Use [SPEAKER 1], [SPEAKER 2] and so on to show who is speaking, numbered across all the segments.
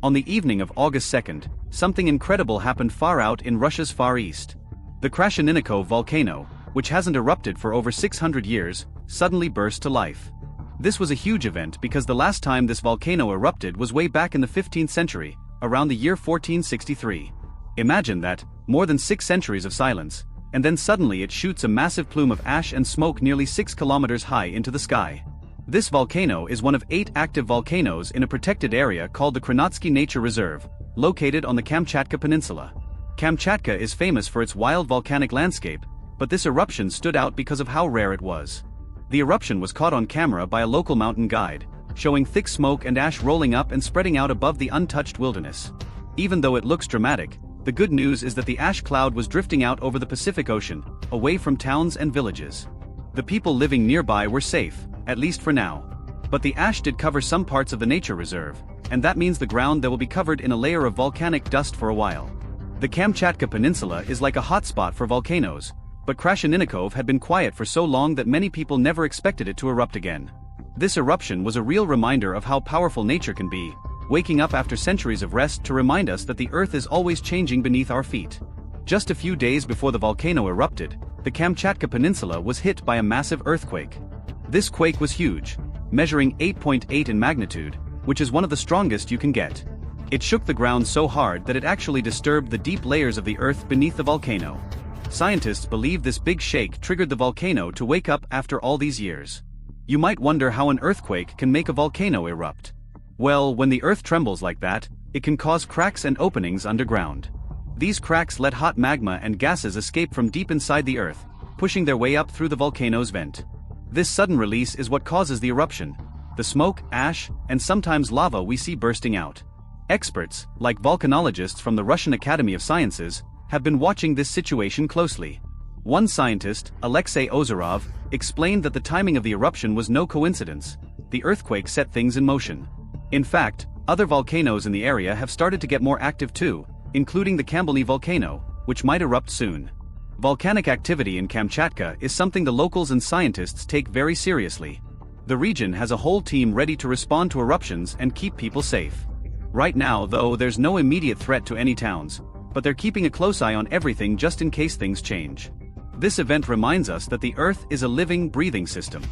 [SPEAKER 1] On the evening of August 2nd, something incredible happened far out in Russia's Far East. The Krasheninnikov volcano, which hasn't erupted for over 600 years, suddenly burst to life. This was a huge event because the last time this volcano erupted was way back in the 15th century, around the year 1463. Imagine that, more than 6 centuries of silence, and then suddenly it shoots a massive plume of ash and smoke nearly 6 kilometers high into the sky. This volcano is one of 8 active volcanoes in a protected area called the Krasheninnikov Nature Reserve, located on the Kamchatka Peninsula. Kamchatka is famous for its wild volcanic landscape, but this eruption stood out because of how rare it was. The eruption was caught on camera by a local mountain guide, showing thick smoke and ash rolling up and spreading out above the untouched wilderness. Even though it looks dramatic, the good news is that the ash cloud was drifting out over the Pacific Ocean, away from towns and villages. The people living nearby were safe, at least for now. But the ash did cover some parts of the nature reserve, and that means the ground there will be covered in a layer of volcanic dust for a while. The Kamchatka Peninsula is like a hotspot for volcanoes, but Krasheninnikov had been quiet for so long that many people never expected it to erupt again. This eruption was a real reminder of how powerful nature can be, waking up after centuries of rest to remind us that the Earth is always changing beneath our feet. Just a few days before the volcano erupted, the Kamchatka Peninsula was hit by a massive earthquake. This quake was huge, measuring 8.8 in magnitude, which is one of the strongest you can get. It shook the ground so hard that it actually disturbed the deep layers of the earth beneath the volcano. Scientists believe this big shake triggered the volcano to wake up after all these years. You might wonder how an earthquake can make a volcano erupt. Well, when the earth trembles like that, it can cause cracks and openings underground. These cracks let hot magma and gases escape from deep inside the earth, pushing their way up through the volcano's vent. This sudden release is what causes the eruption, the smoke, ash, and sometimes lava we see bursting out. Experts, like volcanologists from the Russian Academy of Sciences, have been watching this situation closely. One scientist, Alexei Ozerov, explained that the timing of the eruption was no coincidence. The earthquake set things in motion. In fact, other volcanoes in the area have started to get more active too, including the Kamchatka volcano, which might erupt soon. Volcanic activity in Kamchatka is something the locals and scientists take very seriously. The region has a whole team ready to respond to eruptions and keep people safe. Right now, though, there's no immediate threat to any towns, but they're keeping a close eye on everything just in case things change. This event reminds us that the Earth is a living, breathing system.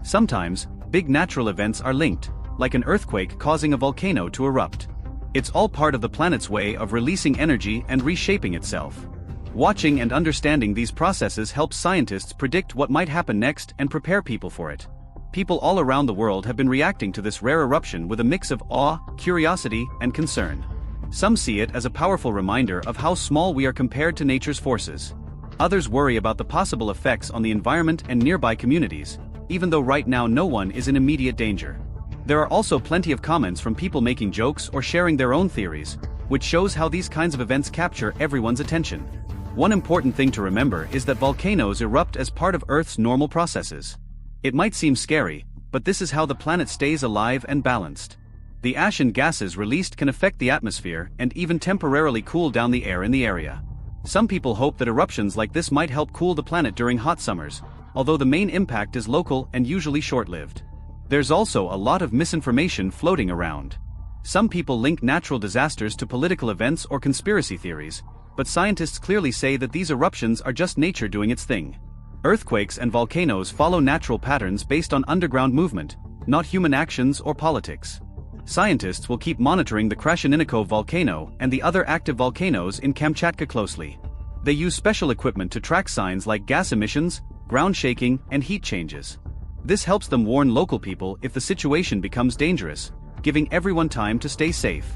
[SPEAKER 1] Sometimes, big natural events are linked, like an earthquake causing a volcano to erupt. It's all part of the planet's way of releasing energy and reshaping itself. Watching and understanding these processes helps scientists predict what might happen next and prepare people for it. People all around the world have been reacting to this rare eruption with a mix of awe, curiosity, and concern. Some see it as a powerful reminder of how small we are compared to nature's forces. Others worry about the possible effects on the environment and nearby communities, even though right now no one is in immediate danger. There are also plenty of comments from people making jokes or sharing their own theories, which shows how these kinds of events capture everyone's attention. One important thing to remember is that volcanoes erupt as part of Earth's normal processes. It might seem scary, but this is how the planet stays alive and balanced. The ash and gases released can affect the atmosphere and even temporarily cool down the air in the area. Some people hope that eruptions like this might help cool the planet during hot summers, although the main impact is local and usually short-lived. There's also a lot of misinformation floating around. Some people link natural disasters to political events or conspiracy theories, but scientists clearly say that these eruptions are just nature doing its thing. Earthquakes and volcanoes follow natural patterns based on underground movement, not human actions or politics. Scientists will keep monitoring the Krasheninnikov volcano and the other active volcanoes in Kamchatka closely. They use special equipment to track signs like gas emissions, ground shaking, and heat changes. This helps them warn local people if the situation becomes dangerous, giving everyone time to stay safe.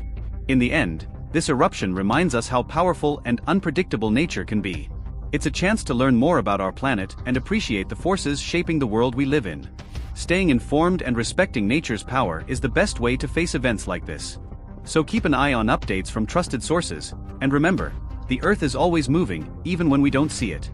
[SPEAKER 1] In the end, this eruption reminds us how powerful and unpredictable nature can be. It's a chance to learn more about our planet and appreciate the forces shaping the world we live in. Staying informed and respecting nature's power is the best way to face events like this. So keep an eye on updates from trusted sources, and remember, the Earth is always moving, even when we don't see it.